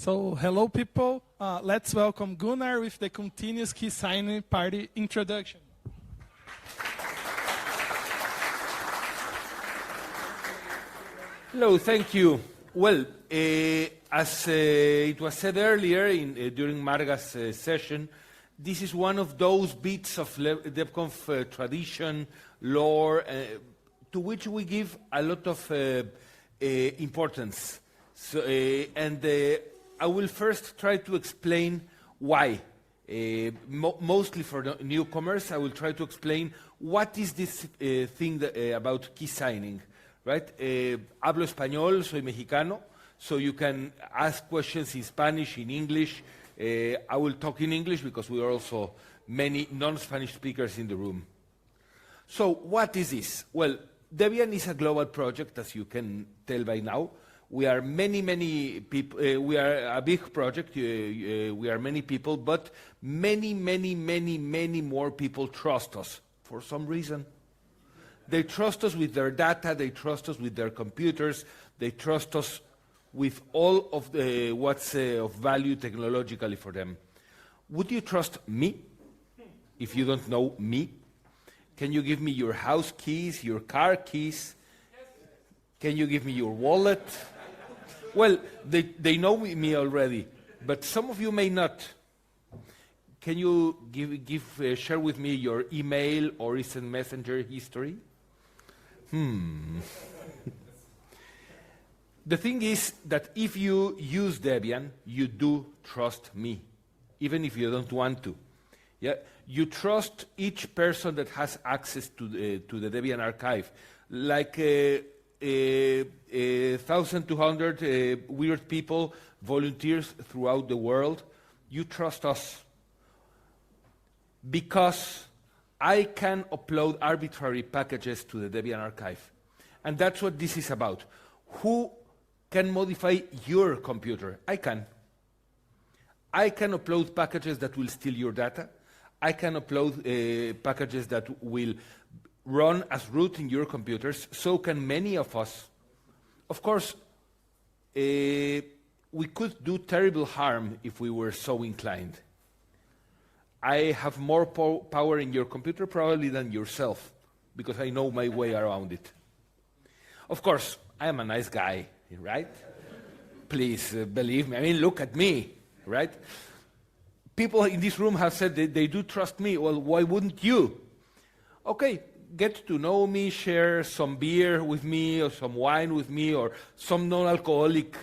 So, hello people. Let's welcome Gunnar with the continuous Keysigning party introduction. Hello, thank you. Well, as it was said earlier during Marga's session, this is one of those bits of DebConf tradition, lore, to which we give a lot of importance. So, I will first try to explain why. Mostly for the newcomers, I will try to explain what is this thing about Keysigning, right? Hablo español, soy mexicano, so you can ask questions in Spanish, in English. I will talk in English because we are also many non-Spanish speakers in the room. So what is this? Well, Debian is a global project, as you can tell by now. We are many people. We are a big project. We are many people, but many more people trust us for some reason. They trust us with their data. They trust us with their computers. They trust us with all of what's of value technologically for them. Would you trust me if you don't know me? Can you give me your house keys, your car keys? Can you give me your wallet? Well, they know me already, but some of you may not. Can you share with me your email or instant messenger history? The thing is that if you use Debian, you do trust me, even if you don't want to. Yeah, you trust each person that has access to the Debian archive, like 1,200 weird people, volunteers throughout the world. You trust us because I can upload arbitrary packages to the Debian archive. And that's what this is about. Who can modify your computer? I can. I can upload packages that will steal your data. I can upload packages that will run as root in your computers. So can many of us. Of course, we could do terrible harm if we were so inclined. I have more power in your computer probably than yourself, because I know my way around it. Of course, I am a nice guy, right? Please believe me. I mean, look at me, right? People in this room have said they do trust me. Well, why wouldn't you? Okay, get to know me, share some beer with me, or some wine with me, or some non-alcoholic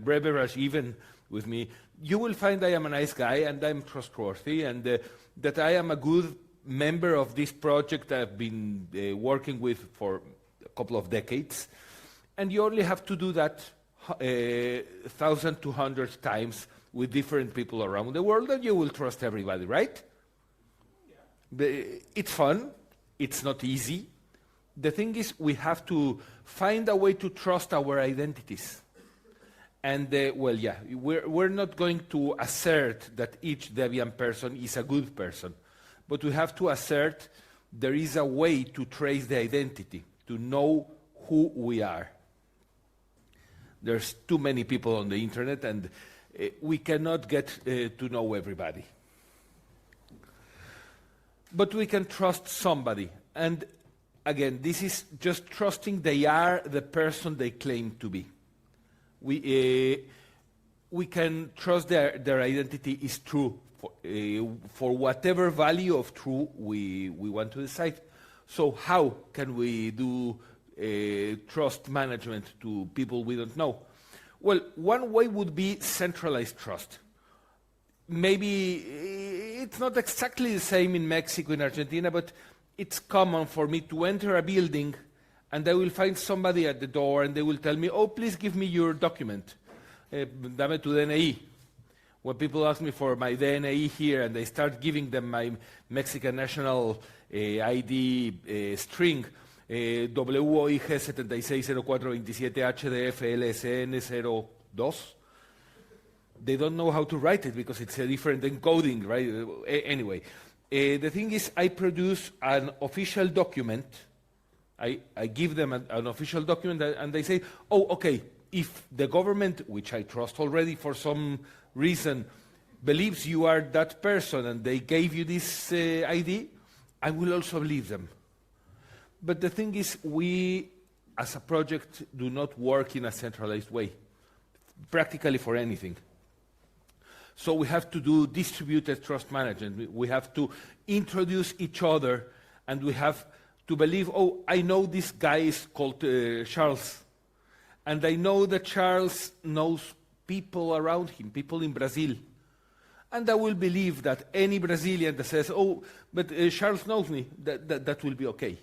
beverage even with me. You will find I am a nice guy and I'm trustworthy, and that I am a good member of this project I've been working with for a couple of decades. And you only have to do that 1,200 times with different people around the world, and you will trust everybody, right? Yeah. It's fun. It's not easy. The thing is, we have to find a way to trust our identities. And, well, yeah, we're not going to assert that each Debian person is a good person, but we have to assert there is a way to trace the identity, to know who we are. There's too many people on the internet, and we cannot get to know everybody. But we can trust somebody. And again, this is just trusting they are the person they claim to be. We can trust their identity is true for whatever value of true we want to decide. So how can we do trust management to people we don't know? Well, one way would be centralized trust. Maybe it's not exactly the same in Mexico and Argentina, but it's common for me to enter a building and I will find somebody at the door and they will tell me, oh, please give me your document. Dame tu DNI. When people ask me for my DNI here and they start giving them my Mexican national ID string, WOIG 760427HDF-LSN02, they don't know how to write it because it's a different encoding, right? Anyway, the thing is I produce an official document. I give them an official document and they say, oh, okay, if the government, which I trust already for some reason, believes you are that person and they gave you this ID, I will also believe them. But the thing is, we as a project do not work in a centralized way, practically for anything. So we have to do distributed trust management. We have to introduce each other, and we have to believe, oh, I know this guy is called Charles, and I know that Charles knows people around him, people in Brazil. And I will believe that any Brazilian that says, oh, but Charles knows me, that will be okay.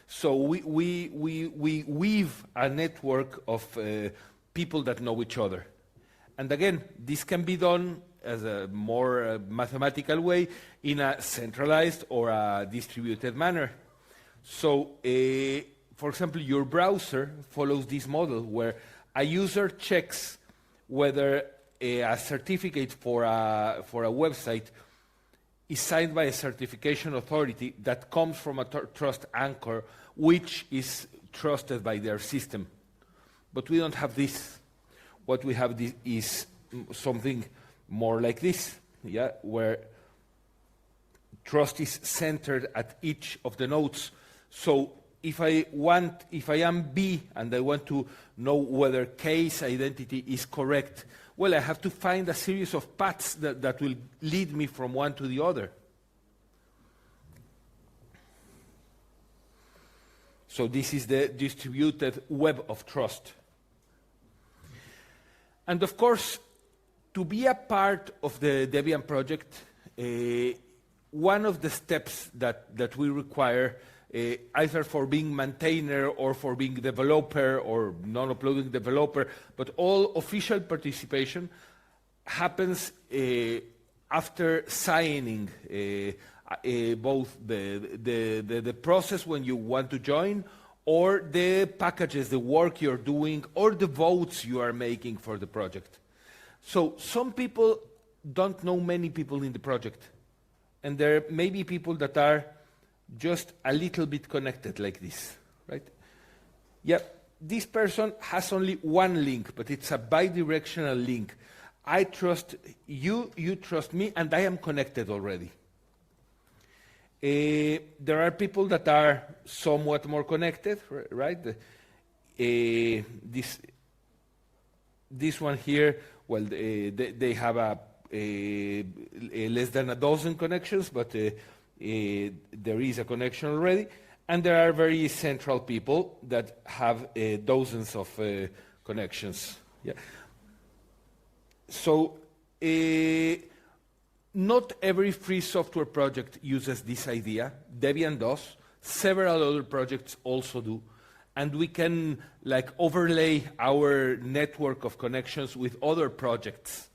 So we weave a network of people that know each other. And again, this can be done as a more mathematical way in a centralized or a distributed manner. So, for example, your browser follows this model where a user checks whether a certificate for a website is signed by a certification authority that comes from a trust anchor, which is trusted by their system. But we don't have this. What we have is something more like this, yeah, where trust is centered at each of the nodes. So if I am B and I want to know whether K's identity is correct, well, I have to find a series of paths that will lead me from one to the other. So this is the distributed web of trust. And of course, to be a part of the Debian project, one of the steps that we require, either for being maintainer or for being developer or non-uploading developer, but all official participation happens after signing both the process when you want to join, or the packages, the work you're doing, or the votes you are making for the project. So some people don't know many people in the project, and there may be people that are just a little bit connected like this, right? Yeah, this person has only one link, but it's a bidirectional link. I trust you, you trust me, and I am connected already. There are people that are somewhat more connected, right? This one here, well, they have less than a dozen connections, but there is a connection already. And there are very central people that have dozens of connections. Yeah. So, not every free software project uses this idea. Debian does. Several other projects also do. And we can overlay our network of connections with other projects.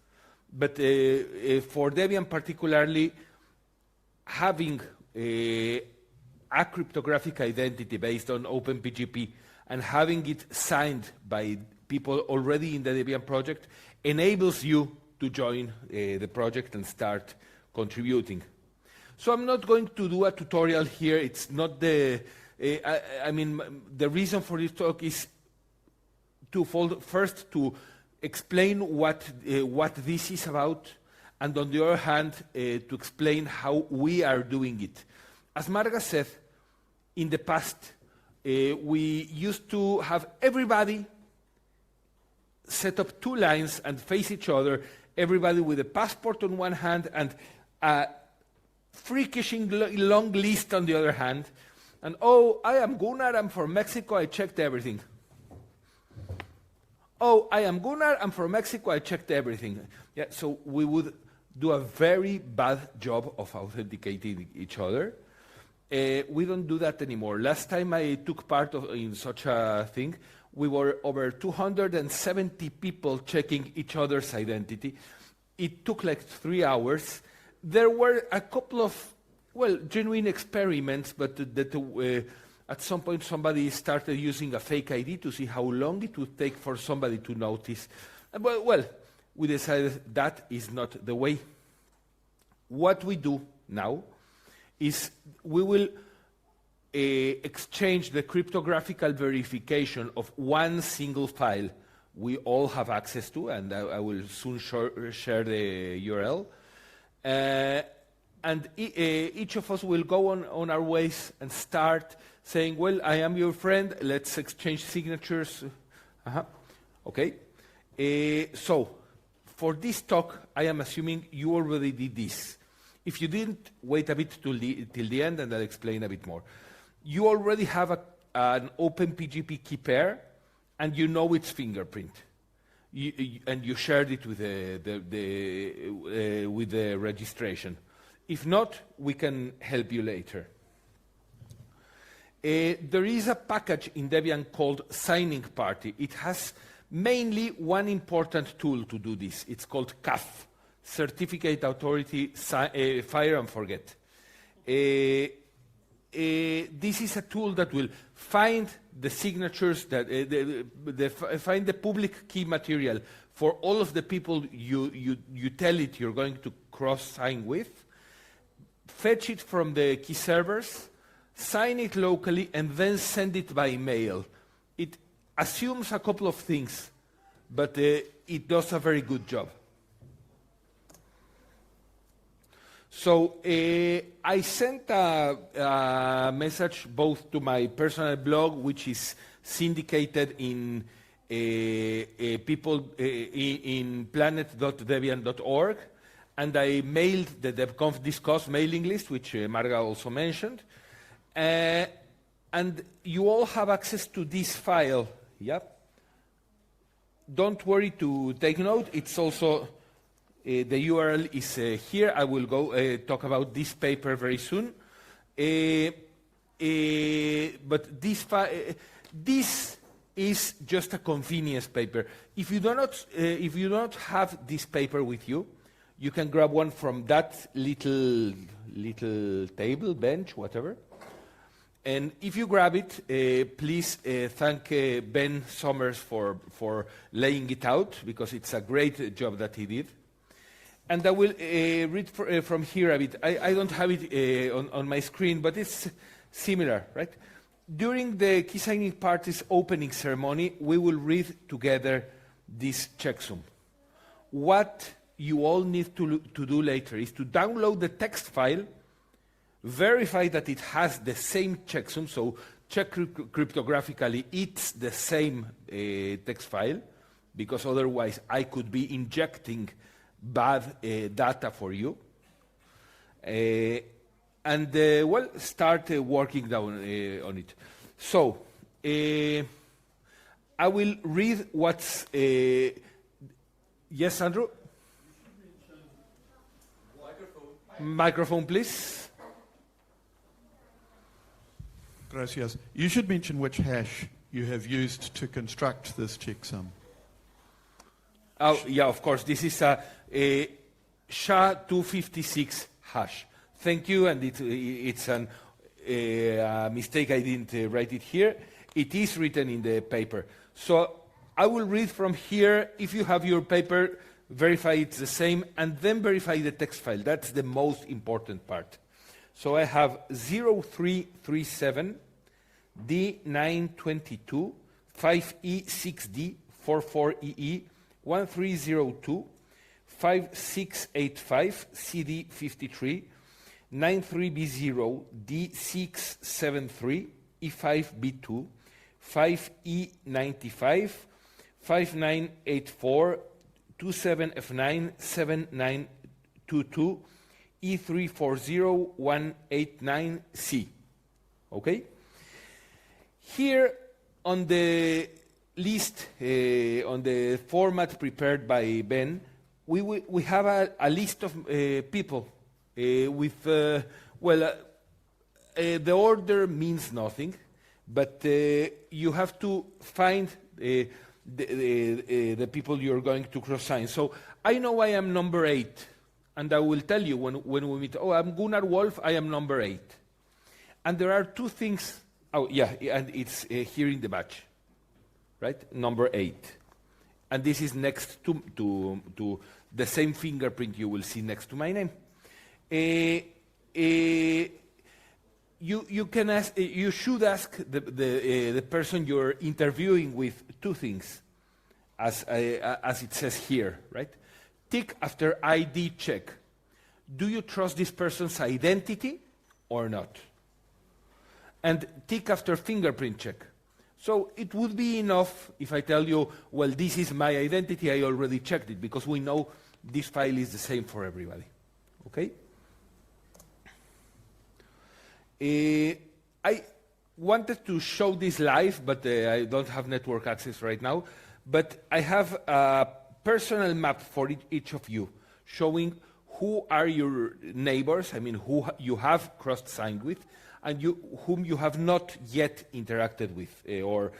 But for Debian particularly, having a cryptographic identity based on OpenPGP and having it signed by people already in the Debian project enables you to join the project and start contributing. So I'm not going to do a tutorial here. It's not the... the reason for this talk is twofold. First, to explain what this is about, and on the other hand, to explain how we are doing it. As Marga said, in the past, we used to have everybody set up two lines and face each other, everybody with a passport on one hand and a freakishly long list on the other hand. And, oh, I am Gunnar, I'm from Mexico, I checked everything. Oh, I am Gunnar, I'm from Mexico, I checked everything. Yeah, so we would do a very bad job of authenticating each other. We don't do that anymore. Last time I took part in such a thing, we were over 270 people checking each other's identity. It took 3 hours. There were a couple of, genuine experiments, but at some point somebody started using a fake ID to see how long it would take for somebody to notice. Well, we decided that is not the way. What we do now is we will exchange the cryptographical verification of one single file we all have access to, and I will soon share the URL. And each of us will go on our ways and start saying, well, I am your friend, let's exchange signatures. Okay. So, for this talk, I am assuming you already did this. If you didn't, wait a bit till the end and I'll explain a bit more. You already have an OpenPGP key pair and you know its fingerprint. And you shared it with the registration. If not, we can help you later. There is a package in Debian called Signing Party. It has mainly one important tool to do this. It's called CAF, Certificate Authority Fire and Forget. This is a tool that will find the signatures, find the public key material for all of the people you tell it you're going to cross-sign with, fetch it from the key servers, sign it locally, and then send it by mail. It assumes a couple of things, but it does a very good job. So I sent a message both to my personal blog, which is syndicated in people in planet.debian.org, and I mailed the DebConf26 mailing list, which Marga also mentioned. And you all have access to this file. Yep. Don't worry to take note. It's also, the URL is here. I will go talk about this paper very soon. But this is just a convenience paper. If you do not have this paper with you, you can grab one from that little table, bench, whatever. And if you grab it, please thank Ben Sommers for laying it out, because it's a great job that he did. And I will read from here a bit. I don't have it on my screen, but it's similar, right? During the Keysigning Party's opening ceremony, we will read together this checksum. What you all need to do later is to download the text file, verify that it has the same checksum, so check cryptographically it's the same text file, because otherwise I could be injecting bad data for you. Well, start working down on it. So, I will read what's... yes, Andrew? Microphone, please. Gracias. You should mention which hash you have used to construct this checksum. Oh, yeah, of course. This is a SHA-256 hash. Thank you, and it's a mistake. I didn't write it here. It is written in the paper. So I will read from here. If you have your paper, verify it's the same, and then verify the text file. That's the most important part. So I have 0337 D922 5E6D 44EE 1302 5685 CD53 93B0 D673 E5B2 5E95 5984 27F9 7922 E340189C. Okay? Here on the list, on the format prepared by Ben, we have a list of people with, the order means nothing, but you have to find the people you're going to cross-sign. So I know I am number 8. And I will tell you when we meet, oh, I'm Gunnar Wolf, I am number 8. And there are two things, oh yeah, and it's here in the batch, right? Number 8. And this is next to the same fingerprint you will see next to my name. you can ask, you should ask the person you're interviewing with two things, as it says here, right? Tick after ID check. Do you trust this person's identity or not? And tick after fingerprint check. So it would be enough if I tell you, well, this is my identity, I already checked it, because we know this file is the same for everybody. Okay? I wanted to show this live, but I don't have network access right now. But I have a personal map for each of you, showing who are your neighbors, I mean, who you have cross-signed with, and whom you have not yet interacted with or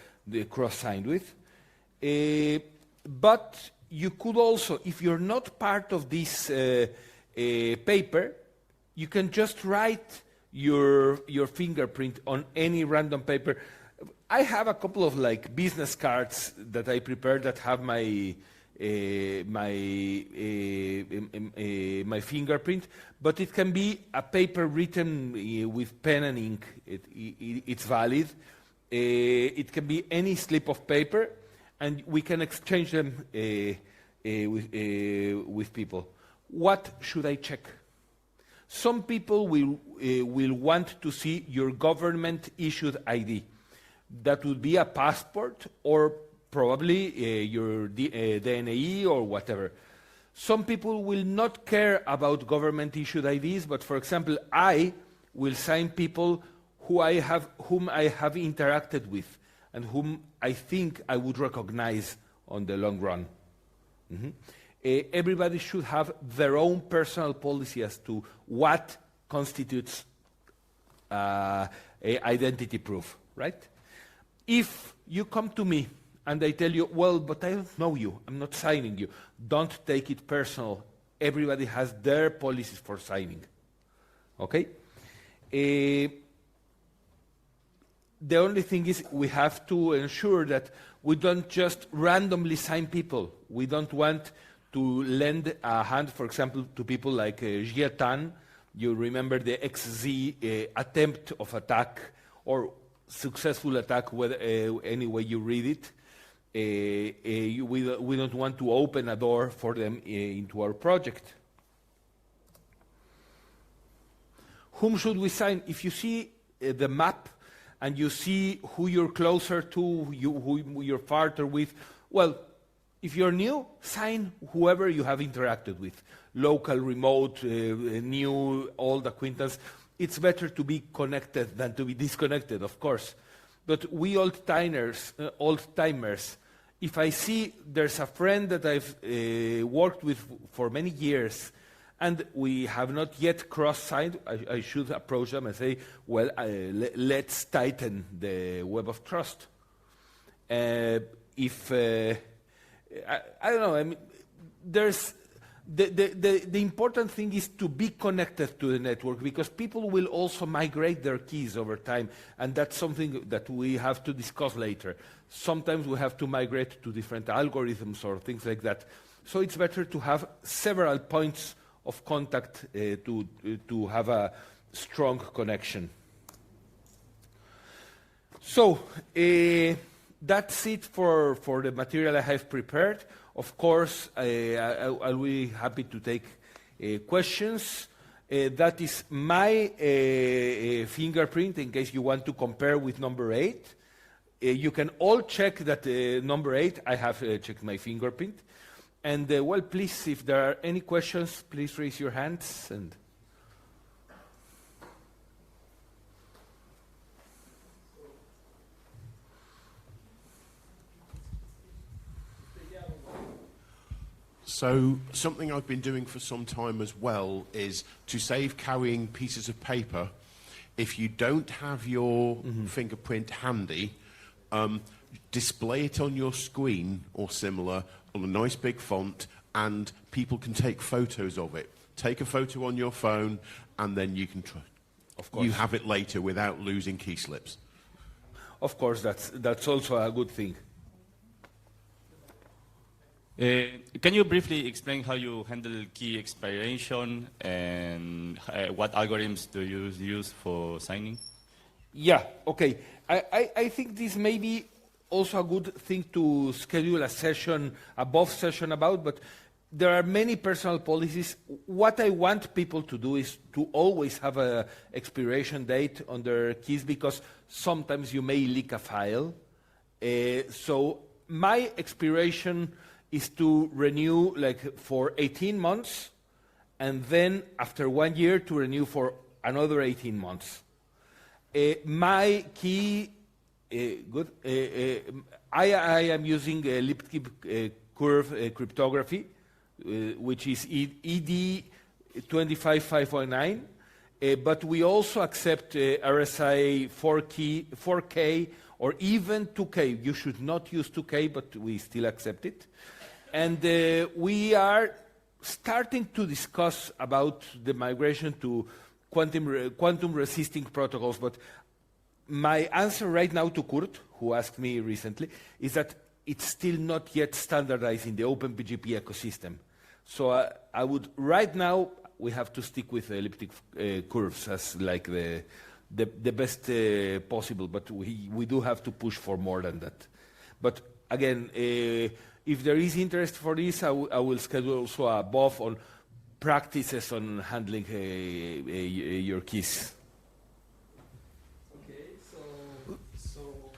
cross-signed with. But you could also, if you're not part of this paper, you can just write your fingerprint on any random paper. I have a couple of like business cards that I prepared that have my my fingerprint, but it can be a paper written with pen and ink. It's valid. It can be any slip of paper, and we can exchange them with people. What should I check? Some people will want to see your government-issued ID. That would be a passport or probably your DNAE or whatever. Some people will not care about government-issued IDs, but for example, I will sign people whom I have interacted with and whom I think I would recognize on the long run. Everybody should have their own personal policy as to what constitutes identity proof, right? If you come to me and I tell you, well, but I don't know you, I'm not signing you, don't take it personal. Everybody has their policies for signing, okay? The only thing is we have to ensure that we don't just randomly sign people. We don't want to lend a hand, for example, to people like Tan. You remember the XZ attempt of attack or successful attack, whether, any way you read it. We don't want to open a door for them into our project. Whom should we sign? If you see the map and you see who you're closer to, who you're farther with, well, if you're new, sign whoever you have interacted with. Local, remote, new, old acquaintance. It's better to be connected than to be disconnected, of course. But we old-timers, if I see there's a friend that I've worked with for many years and we have not yet cross-signed, I should approach them and say, well, let's tighten the web of trust. I don't know, I mean, there's the important thing is to be connected to the network, because people will also migrate their keys over time, and that's something that we have to discuss later. Sometimes we have to migrate to different algorithms or things like that. So it's better to have several points of contact to have a strong connection. So that's it for the material I have prepared. Of course, I'll be happy to take questions. That is my fingerprint, in case you want to compare with number 8. You can all check that number 8, I have checked my fingerprint. And well, please, if there are any questions, please raise your hands. And so something I've been doing for some time as well is to save carrying pieces of paper. If you don't have your fingerprint handy, display it on your screen or similar on a nice big font, and people can take photos of it. Take a photo on your phone, and then you can try. Of course. You have it later without losing key slips. Of course, that's also a good thing. Can you briefly explain how you handle key expiration and what algorithms do you use for signing? Yeah, okay. I think this may be also a good thing to schedule a session, above session about, but there are many personal policies. What I want people to do is to always have an expiration date on their keys, because sometimes you may leak a file. So my expiration is to renew like for 18 months, and then after 1 year to renew for another 18 months. My key, I am using elliptic curve cryptography, which is ED25519, but we also accept RSA 4K or even 2K. You should not use 2K, but we still accept it. And we are starting to discuss about the migration to quantum resisting protocols, but my answer right now to Kurt, who asked me recently, is that it's still not yet standardized in the OpenPGP ecosystem. So I would, right now, we have to stick with elliptic curves as like the best possible, but we do have to push for more than that. But again, if there is interest for this, I will schedule also a BOF on practices on handling your keys. Okay, so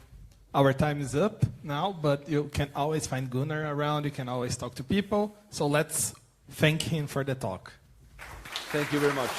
our time is up now, but you can always find Gunnar around. You can always talk to people. So let's thank him for the talk. Thank you very much.